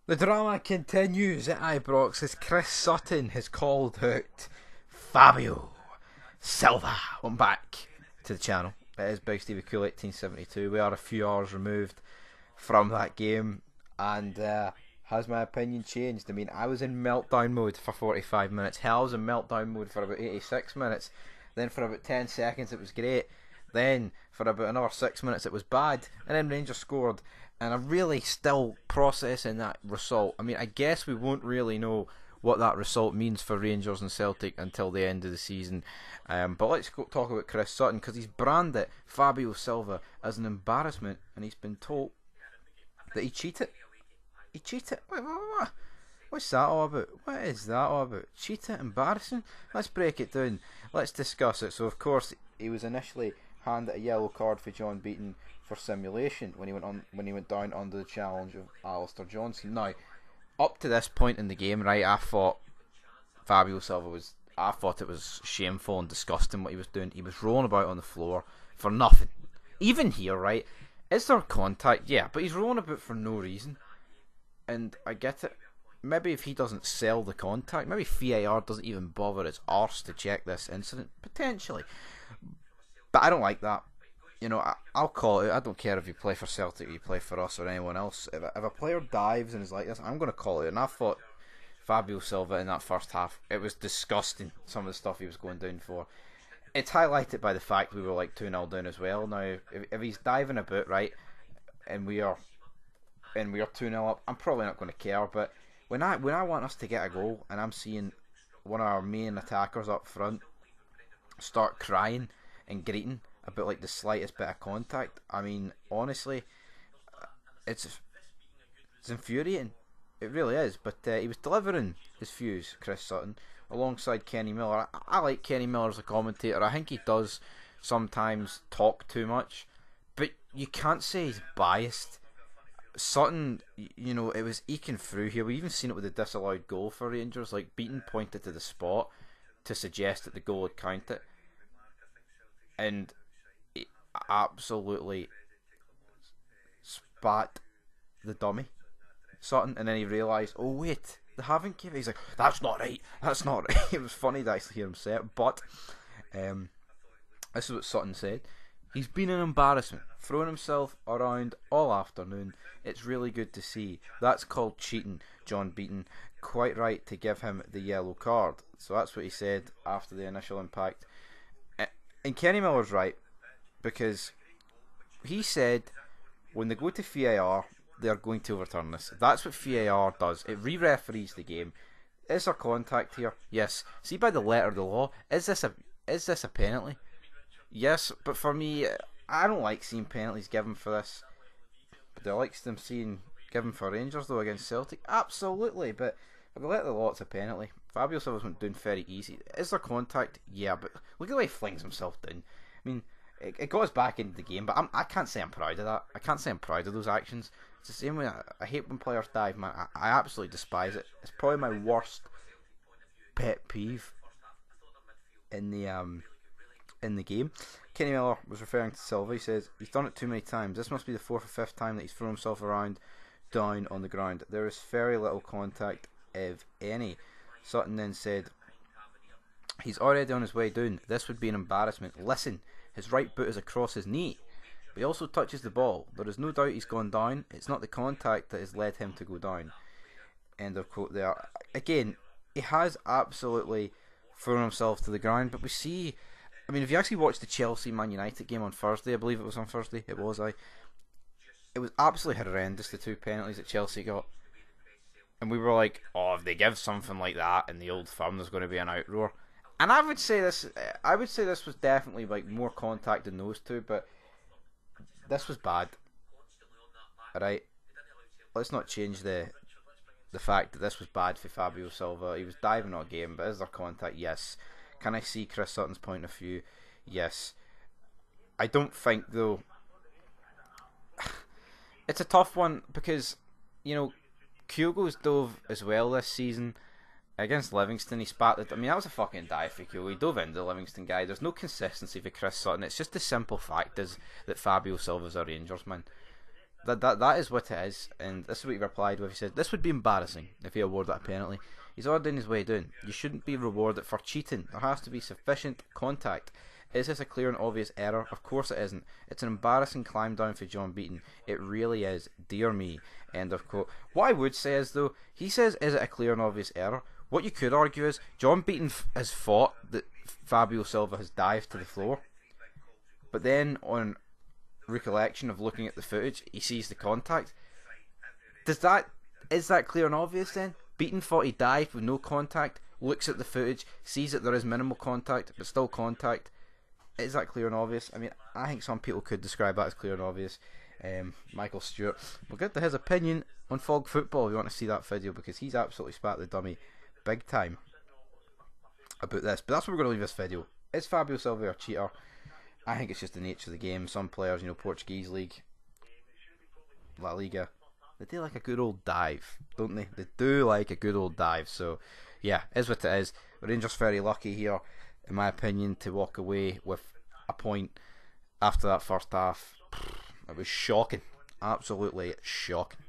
The drama continues at Ibrox as Chris Sutton has called out Fabio Silva. Welcome back to the channel. It is Big Stevie Cool 1872. We are a few hours removed from that game, and has my opinion changed? I mean, I was in meltdown mode for 45 minutes. Hell, I was in meltdown mode for about 86 minutes. Then for about 10 seconds it was great. Then for about another 6 minutes it was bad. And then Rangers scored. And I'm really still processing that result. I mean, I guess we won't really know what that result means for Rangers and Celtic until the end of the season. But let's go talk about Chris Sutton, because he's branded Fabio Silva as an embarrassment, and he's been told that he cheated. He cheated? What? What's that all about? What is that all about? Cheating? Embarrassing? Let's break it down. Let's discuss it. So, of course, he was initially handed a yellow card for John Beaton for simulation when he went down under the challenge of Alistair Johnson. Now, up to this point in the game, right, I thought Fabio Silva was... I thought it was shameful and disgusting what he was doing. He was rolling about on the floor for nothing. Even here, right, is there contact? Yeah, but he's rolling about for no reason. And I get it. Maybe if he doesn't sell the contact, maybe VAR doesn't even bother its arse to check this incident, potentially. But I don't like that. You know, I'll call it out. I don't care if you play for Celtic or you play for us or anyone else. If a player dives and is like this, I'm going to call it out. And I thought Fabio Silva in that first half, it was disgusting, some of the stuff he was going down for. It's highlighted by the fact we were like 2-0 down as well. Now, if he's diving about, right, and we are 2-0 up, I'm probably not going to care. But when I want us to get a goal and I'm seeing one of our main attackers up front start crying and greeting about like the slightest bit of contact, I mean, honestly, it's infuriating. It really is. But he was delivering his views, Chris Sutton, alongside Kenny Miller. I like Kenny Miller as a commentator. I think he does sometimes talk too much, but you can't say he's biased. Sutton, you know, it was eking through here. We even seen it with the disallowed goal for Rangers. Like, Beaton pointed to the spot to suggest that the goal had counted, and he absolutely spat the dummy, Sutton, and then he realised, oh wait, they haven't given. He's like, that's not right. It was funny to actually hear him say it, but this is what Sutton said. He's been an embarrassment, throwing himself around all afternoon. It's really good to see. That's called cheating, John Beaton. Quite right to give him the yellow card. So that's what he said after the initial impact. And Kenny Miller's right, because he said when they go to VAR, they're going to overturn this. That's what VAR does. It re-referees the game. Is there contact here? Yes. See, by the letter of the law, is this a penalty? Yes, but for me, I don't like seeing penalties given for this. But do I like them seeing given for Rangers though against Celtic? Absolutely, but for the letter of the law, it's a penalty. Fabio Silva's went down very easy. Is there contact? Yeah, but look at the way he flings himself down. I mean, it got us back into the game, but I can't say I'm proud of that. I can't say I'm proud of those actions. It's the same way I hate when players dive, man. I absolutely despise it. It's probably my worst pet peeve in the game. Kenny Miller was referring to Silva. He says he's done it too many times. This must be the 4th or 5th time that he's thrown himself around down on the ground. There is very little contact, if any. Sutton then said he's already on his way down. This would be an embarrassment. Listen, his right boot is across his knee, but he also touches the ball. There is no doubt he's gone down. It's not the contact that has led him to go down. End of quote there. Again, he has absolutely thrown himself to the ground, but we see, I mean, if you actually watched the Chelsea-Man United game on Thursday, I believe it was on Thursday, it was absolutely horrendous, the 2 penalties that Chelsea got. And we were like, oh, if they give something like that in the Old Firm, there's going to be an outroar. And I would say this was definitely like more contact than those two, but this was bad. Alright, let's not change the fact that this was bad for Fabio Silva. He was diving on a game, but is there contact? Yes. Can I see Chris Sutton's point of view? Yes. I don't think, though, it's a tough one because, you know, Kyogo's dove as well this season against Livingston. He spat it. I mean, that was a fucking dive for Kyogo. He dove into the Livingston guy. There's no consistency for Chris Sutton. It's just the simple fact is that Fabio Silva's a Rangers man. That is what it is, and this is what he replied with. He said, "This would be embarrassing if he awarded a penalty. He's ordering his way down. You shouldn't be rewarded for cheating. There has to be sufficient contact. Is this a clear and obvious error? Of course it isn't. It's an embarrassing climb down for John Beaton. It really is. Dear me." End of quote. What I would say is, though, he says, "Is it a clear and obvious error?" What you could argue is John Beaton has thought that Fabio Silva has dived to the floor, but then on recollection of looking at the footage, he sees the contact. Is that clear and obvious then? Beaton thought he dived with no contact, looks at the footage, sees that there is minimal contact, but still contact. Is that clear and obvious? I mean, I think some people could describe that as clear and obvious. Michael Stewart, we'll get to his opinion on Fog Football if you want to see that video, because he's absolutely spat the dummy big time about this. But that's where we're going to leave this video. Is Fabio Silva a cheater? I think it's just the nature of the game. Some players, Portuguese League, La Liga, they do like a good old dive, don't they? They do like a good old dive. So, yeah, is what it is. Rangers very lucky here, in my opinion, to walk away with a point after that first half. It was shocking. Absolutely shocking.